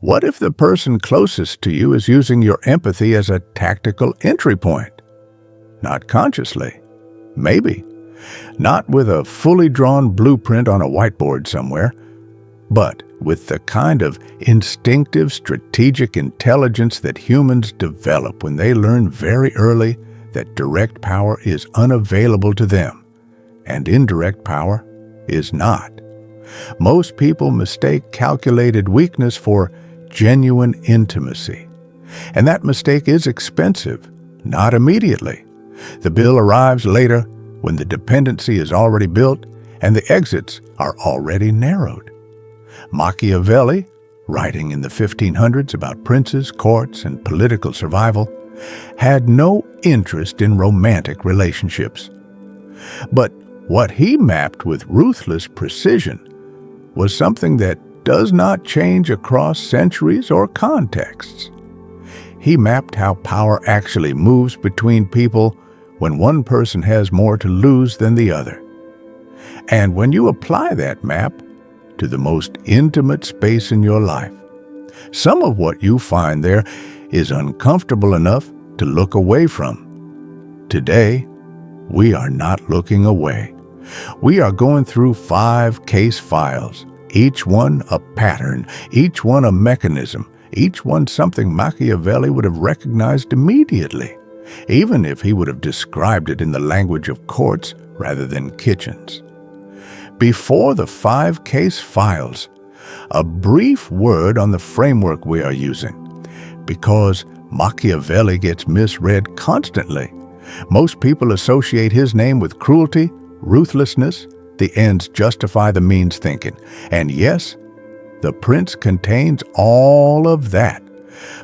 What if the person closest to you is using your empathy as a tactical entry point? Not consciously. Maybe. Not with a fully drawn blueprint on a whiteboard somewhere, but with the kind of instinctive, strategic intelligence that humans develop when they learn very early that direct power is unavailable to them, and indirect power is not. Most people mistake calculated weakness for genuine intimacy, and that mistake is expensive, not immediately. The bill arrives later when the dependency is already built and the exits are already narrowed. Machiavelli, writing in the 1500s about princes, courts, and political survival, had no interest in romantic relationships. But what he mapped with ruthless precision was something that does not change across centuries or contexts. He mapped how power actually moves between people when one person has more to lose than the other. And when you apply that map to the most intimate space in your life, some of what you find there is uncomfortable enough to look away from. Today, we are not looking away. We are going through 5 case files, each one a pattern, each one a mechanism, each one something Machiavelli would have recognized immediately, even if he would have described it in the language of courts rather than kitchens. Before the 5 case files, a brief word on the framework we are using, because Machiavelli gets misread constantly. Most people associate his name with cruelty, ruthlessness, the ends justify the means thinking. And yes, the Prince contains all of that.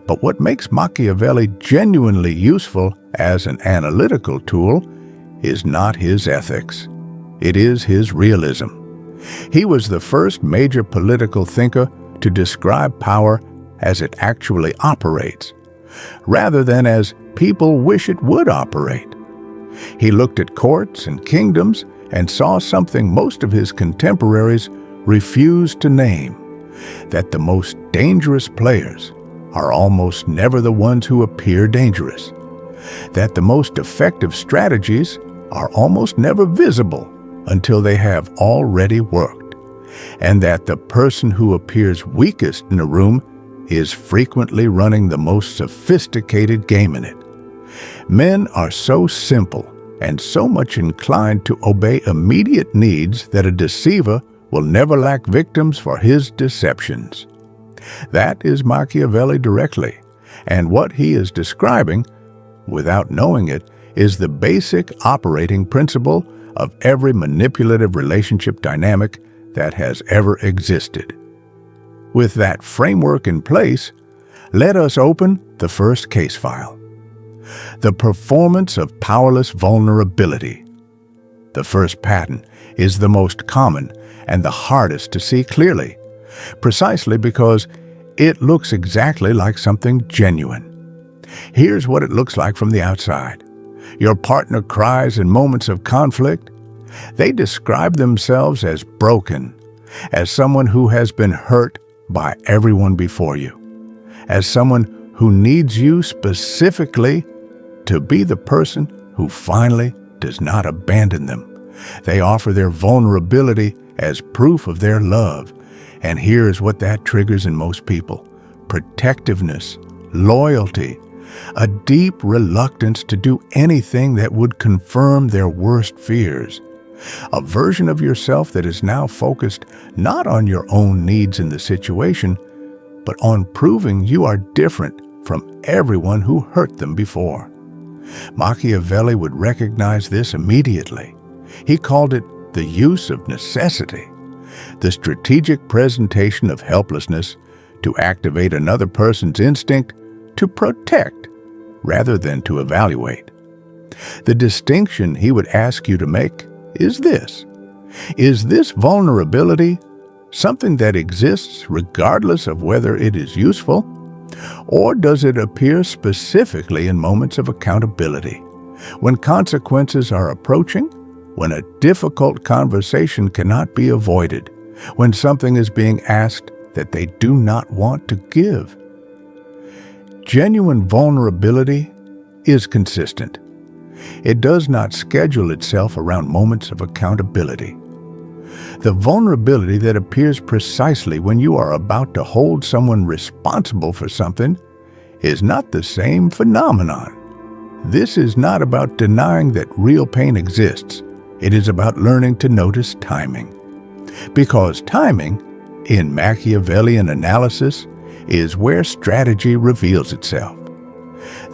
But what makes Machiavelli genuinely useful as an analytical tool is not his ethics. It is his realism. He was the first major political thinker to describe power as it actually operates, rather than as people wish it would operate. He looked at courts and kingdoms and saw something most of his contemporaries refused to name, that the most dangerous players are almost never the ones who appear dangerous, that the most effective strategies are almost never visible until they have already worked, and that the person who appears weakest in a room is frequently running the most sophisticated game in it. Men are so simple and so much inclined to obey immediate needs that a deceiver will never lack victims for his deceptions. That is Machiavelli directly, and what he is describing, without knowing it, is the basic operating principle of every manipulative relationship dynamic that has ever existed. With that framework in place, let us open the first case file. The performance of powerless vulnerability. The first pattern is the most common and the hardest to see clearly, precisely because it looks exactly like something genuine. Here's what it looks like from the outside. Your partner cries in moments of conflict. They describe themselves as broken, as someone who has been hurt by everyone before you, as someone who needs you specifically to be the person who finally does not abandon them. They offer their vulnerability as proof of their love, and here's what that triggers in most people: protectiveness, loyalty, a deep reluctance to do anything that would confirm their worst fears, a version of yourself that is now focused not on your own needs in the situation, but on proving you are different from everyone who hurt them before. Machiavelli would recognize this immediately. He called it the use of necessity, the strategic presentation of helplessness to activate another person's instinct to protect rather than to evaluate. The distinction he would ask you to make is this: is this vulnerability something that exists regardless of whether it is useful, or does it appear specifically in moments of accountability, when consequences are approaching, when a difficult conversation cannot be avoided, when something is being asked that they do not want to give. Genuine vulnerability is consistent. It does not schedule itself around moments of accountability. The vulnerability that appears precisely when you are about to hold someone responsible for something is not the same phenomenon. This is not about denying that real pain exists. It is about learning to notice timing. Because timing, in Machiavellian analysis, is where strategy reveals itself.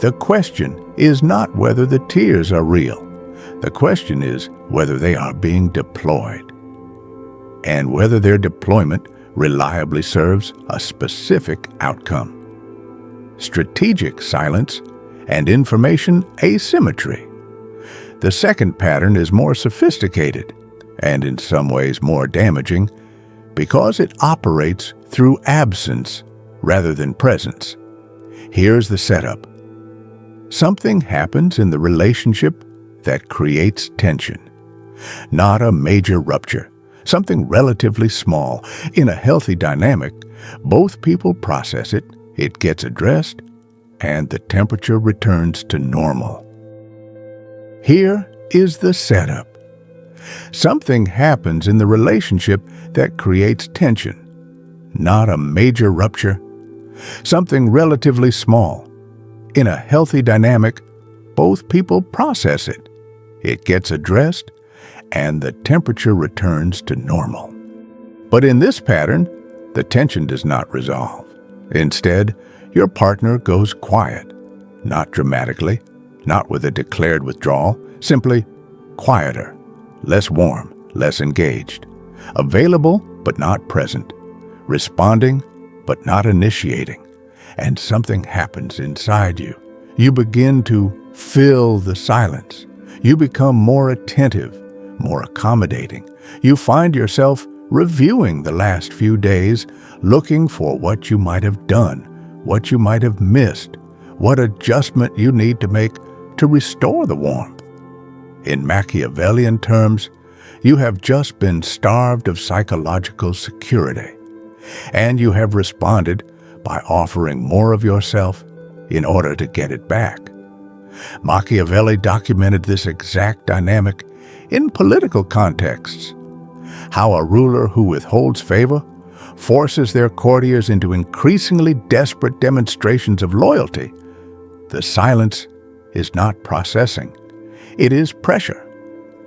The question is not whether the tears are real. The question is whether they are being deployed, and whether their deployment reliably serves a specific outcome. Strategic silence and information asymmetry. The second pattern is more sophisticated and in some ways more damaging because it operates through absence rather than presence. Here's the setup. Something happens in the relationship that creates tension. Not a major rupture, something relatively small. In a healthy dynamic, both people process it, it gets addressed, and the temperature returns to normal. Here is the setup. Something happens in the relationship that creates tension. Not a major rupture, something relatively small. In a healthy dynamic, both people process it, it gets addressed, and the temperature returns to normal. But in this pattern, the tension does not resolve. Instead, your partner goes quiet, not dramatically, not with a declared withdrawal, simply quieter, less warm, less engaged, available but not present, responding but not initiating, and something happens inside you. You begin to fill the silence. You become more attentive, more accommodating. You find yourself reviewing the last few days, looking for what you might have done, what you might have missed, what adjustment you need to make to restore the warmth. In Machiavellian terms, you have just been starved of psychological security, and you have responded by offering more of yourself in order to get it back. Machiavelli documented this exact dynamic in political contexts. How a ruler who withholds favor forces their courtiers into increasingly desperate demonstrations of loyalty. The silence is not processing. It is pressure.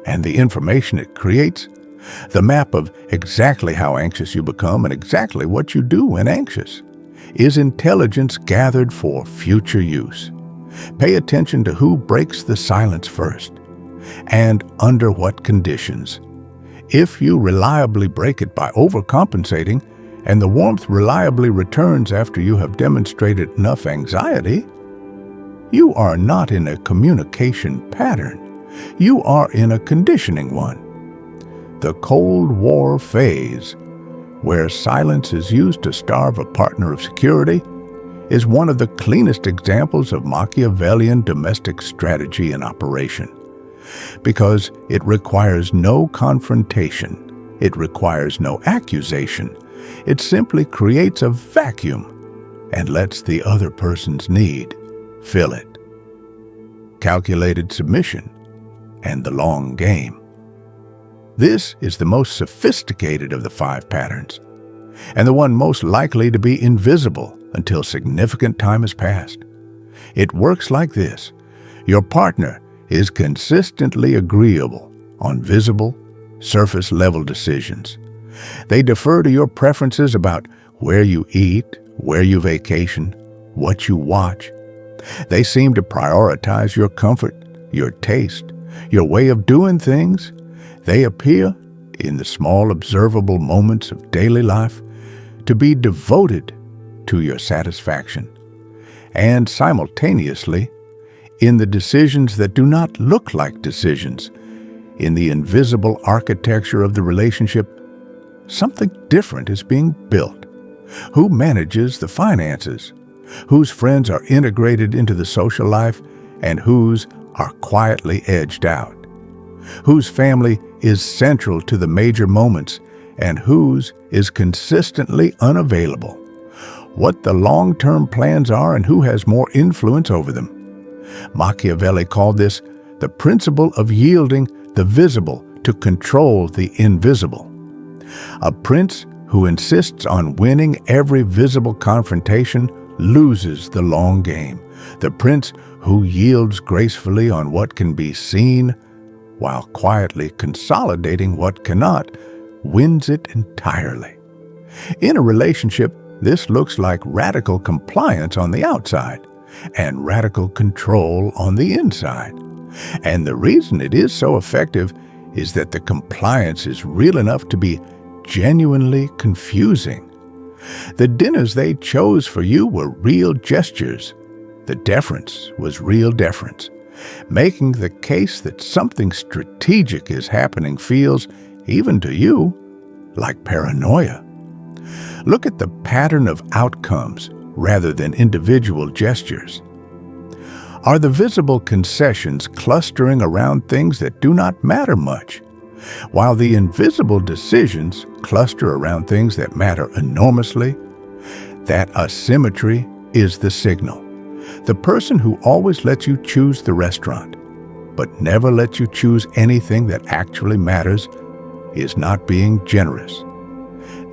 And the information it creates, the map of exactly how anxious you become and exactly what you do when anxious, is intelligence gathered for future use. Pay attention to who breaks the silence first, and under what conditions. If you reliably break it by overcompensating, and the warmth reliably returns after you have demonstrated enough anxiety, you are not in a communication pattern. You are in a conditioning one. The Cold War phase, where silence is used to starve a partner of security, is one of the cleanest examples of Machiavellian domestic strategy in operation. Because it requires no confrontation, it requires no accusation, it simply creates a vacuum and lets the other person's need fill it. Calculated submission and the long game. This is the most sophisticated of the 5 patterns, and the one most likely to be invisible until significant time has passed. It works like this. Your partner is consistently agreeable on visible, surface-level decisions. They defer to your preferences about where you eat, where you vacation, what you watch. They seem to prioritize your comfort, your taste, your way of doing things. They appear, in the small observable moments of daily life, to be devoted to your satisfaction, and simultaneously, in the decisions that do not look like decisions, in the invisible architecture of the relationship, something different is being built. Who manages the finances? Whose friends are integrated into the social life and whose are quietly edged out? Whose family is central to the major moments and whose is consistently unavailable, what the long-term plans are and who has more influence over them. Machiavelli called this the principle of yielding the visible to control the invisible. A prince who insists on winning every visible confrontation loses the long game. The prince who yields gracefully on what can be seen while quietly consolidating what cannot wins it entirely. In a relationship, this looks like radical compliance on the outside and radical control on the inside. And the reason it is so effective is that the compliance is real enough to be genuinely confusing. The dinners they chose for you were real gestures. The deference was real deference, making the case that something strategic is happening feels, even to you, like paranoia. Look at the pattern of outcomes rather than individual gestures. Are the visible concessions clustering around things that do not matter much, while the invisible decisions cluster around things that matter enormously? That asymmetry is the signal. The person who always lets you choose the restaurant, but never lets you choose anything that actually matters, is not being generous.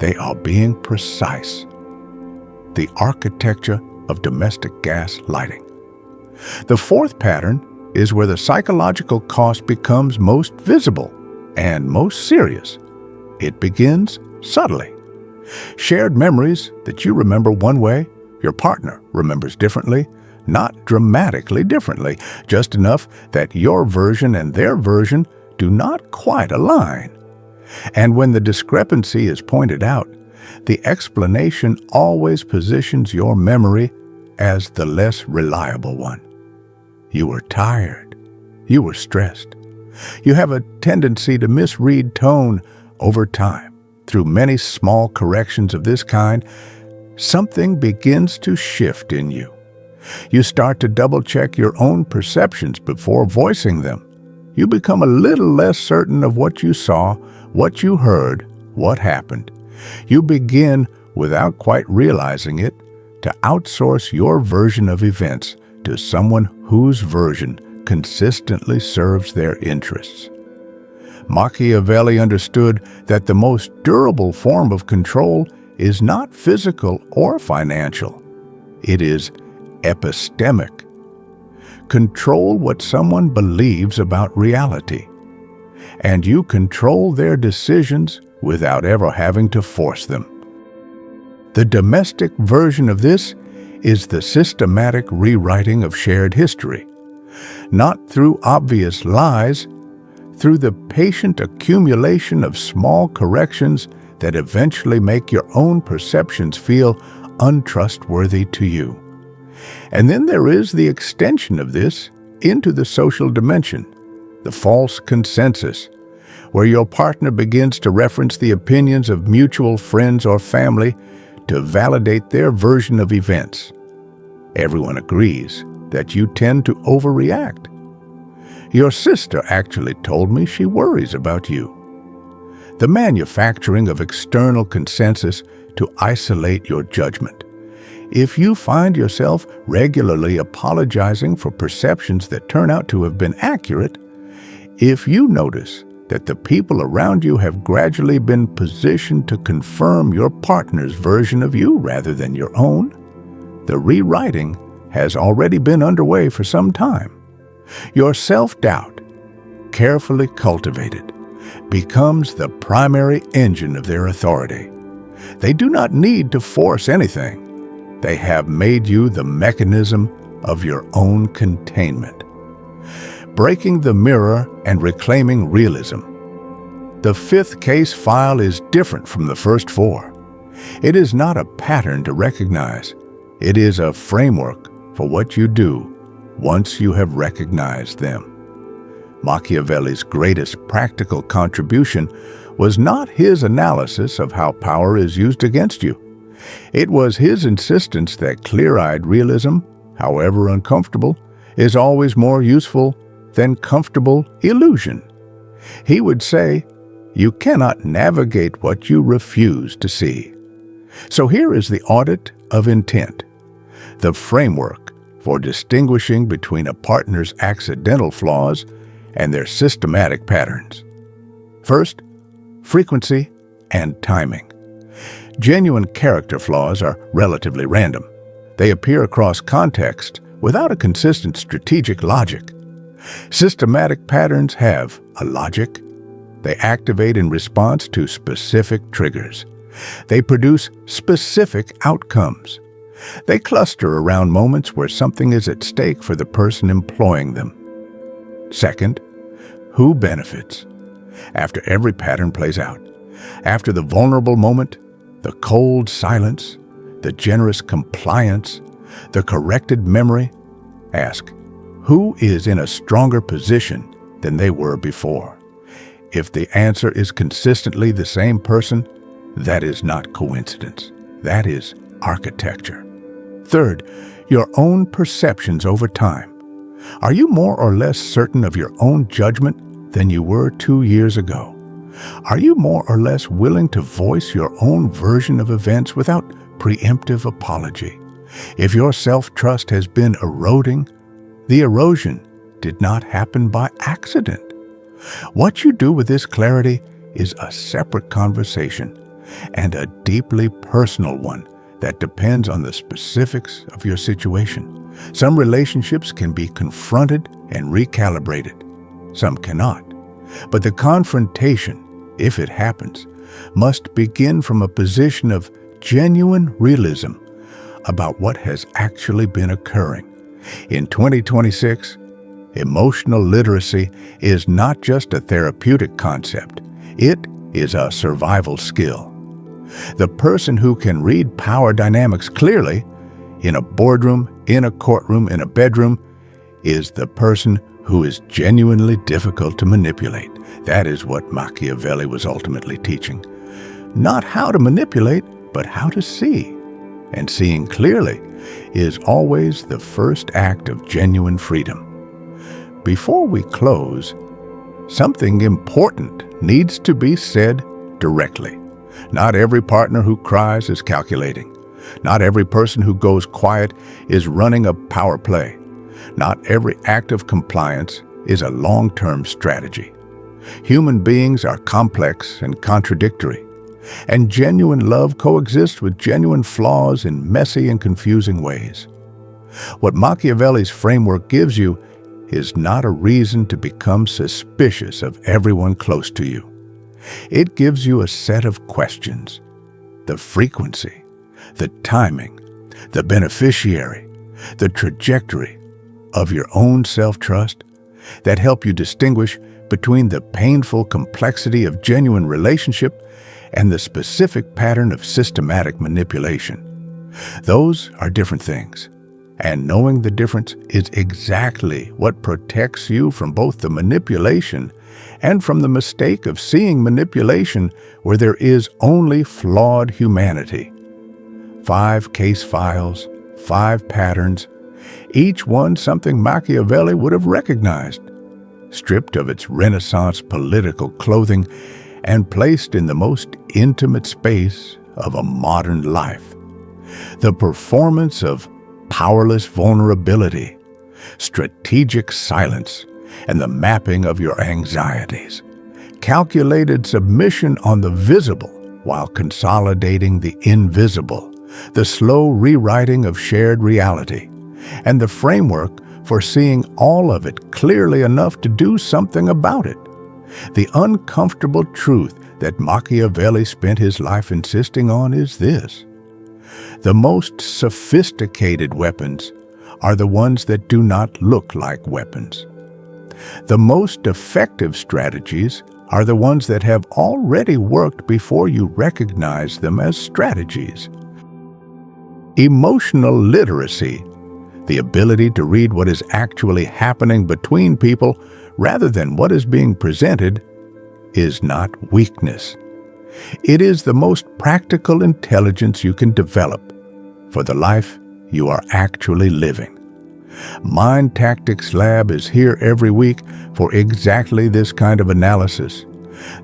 They are being precise. The architecture of domestic gaslighting. The fourth pattern is where the psychological cost becomes most visible and most serious. It begins subtly. Shared memories that you remember one way, your partner remembers differently, not dramatically differently, just enough that your version and their version do not quite align. And when the discrepancy is pointed out, the explanation always positions your memory as the less reliable one. You were tired. You were stressed. You have a tendency to misread tone over time. Through many small corrections of this kind, something begins to shift in you. You start to double-check your own perceptions before voicing them. You become a little less certain of what you saw, what you heard, what happened. You begin, without quite realizing it, to outsource your version of events to someone whose version consistently serves their interests. Machiavelli understood that the most durable form of control is not physical or financial. It is epistemic. Control what someone believes about reality, and you control their decisions without ever having to force them. The domestic version of this is the systematic rewriting of shared history, not through obvious lies, through the patient accumulation of small corrections that eventually make your own perceptions feel untrustworthy to you. And then there is the extension of this into the social dimension, the false consensus, where your partner begins to reference the opinions of mutual friends or family to validate their version of events. Everyone agrees that you tend to overreact. Your sister actually told me she worries about you. The manufacturing of external consensus to isolate your judgment. If you find yourself regularly apologizing for perceptions that turn out to have been accurate, if you notice that the people around you have gradually been positioned to confirm your partner's version of you rather than your own, the rewriting has already been underway for some time. Your self-doubt, carefully cultivated, becomes the primary engine of their authority. They do not need to force anything. They have made you the mechanism of your own containment. Breaking the mirror and reclaiming realism. The fifth case file is different from the first four. It is not a pattern to recognize. It is a framework for what you do once you have recognized them. Machiavelli's greatest practical contribution was not his analysis of how power is used against you. It was his insistence that clear-eyed realism, however uncomfortable, is always more useful than comfortable illusion. He would say, You cannot navigate what you refuse to see. So here is the audit of intent, the framework for distinguishing between a partner's accidental flaws and their systematic patterns. First, frequency and timing. Genuine character flaws are relatively random. They appear across context without a consistent strategic logic. Systematic patterns have a logic. They activate in response to specific triggers. They produce specific outcomes. They cluster around moments where something is at stake for the person employing them. Second, who benefits? After every pattern plays out, after the vulnerable moment, the cold silence, the generous compliance, the corrected memory, ask, who is in a stronger position than they were before? If the answer is consistently the same person, that is not coincidence. That is architecture. Third, your own perceptions over time. Are you more or less certain of your own judgment than you were 2 years ago? Are you more or less willing to voice your own version of events without preemptive apology? If your self-trust has been eroding, the erosion did not happen by accident. What you do with this clarity is a separate conversation and a deeply personal one that depends on the specifics of your situation. Some relationships can be confronted and recalibrated. Some cannot. But the confrontation, if it happens, must begin from a position of genuine realism about what has actually been occurring. In 2026, emotional literacy is not just a therapeutic concept. It is a survival skill. The person who can read power dynamics clearly, in a boardroom, in a courtroom, in a bedroom, is the person who is genuinely difficult to manipulate. That is what Machiavelli was ultimately teaching. Not how to manipulate, but how to see. And seeing clearly is always the first act of genuine freedom. Before we close, something important needs to be said directly. Not every partner who cries is calculating. Not every person who goes quiet is running a power play. Not every act of compliance is a long-term strategy. Human beings are complex and contradictory, and genuine love coexists with genuine flaws in messy and confusing ways. What Machiavelli's framework gives you is not a reason to become suspicious of everyone close to you. It gives you a set of questions: the frequency, the timing, the beneficiary, the trajectory of your own self-trust that help you distinguish between the painful complexity of genuine relationship and the specific pattern of systematic manipulation. Those are different things, and knowing the difference is exactly what protects you from both the manipulation and from the mistake of seeing manipulation where there is only flawed humanity. 5 case files, 5 patterns, each one something Machiavelli would have recognized, stripped of its Renaissance political clothing and placed in the most intimate space of a modern life. The performance of powerless vulnerability, strategic silence, and the mapping of your anxieties. Calculated submission on the visible while consolidating the invisible. The slow rewriting of shared reality. And the framework for seeing all of it clearly enough to do something about it. The uncomfortable truth that Machiavelli spent his life insisting on is this: the most sophisticated weapons are the ones that do not look like weapons. The most effective strategies are the ones that have already worked before you recognize them as strategies. Emotional literacy, the ability to read what is actually happening between people rather than what is being presented, is not weakness. It is the most practical intelligence you can develop for the life you are actually living. Mind Tactics Lab is here every week for exactly this kind of analysis,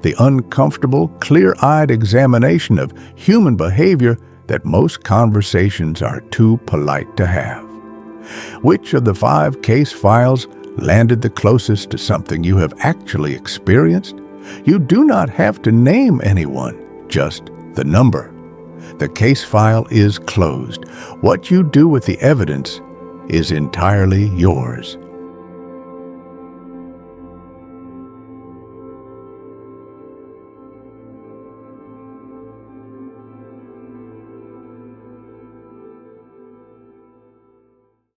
The uncomfortable, clear-eyed examination of human behavior that most conversations are too polite to have. Which of the 5 case files landed the closest to something you have actually experienced? You do not have to name anyone, just the number. The case file is closed. What you do with the evidence is entirely yours.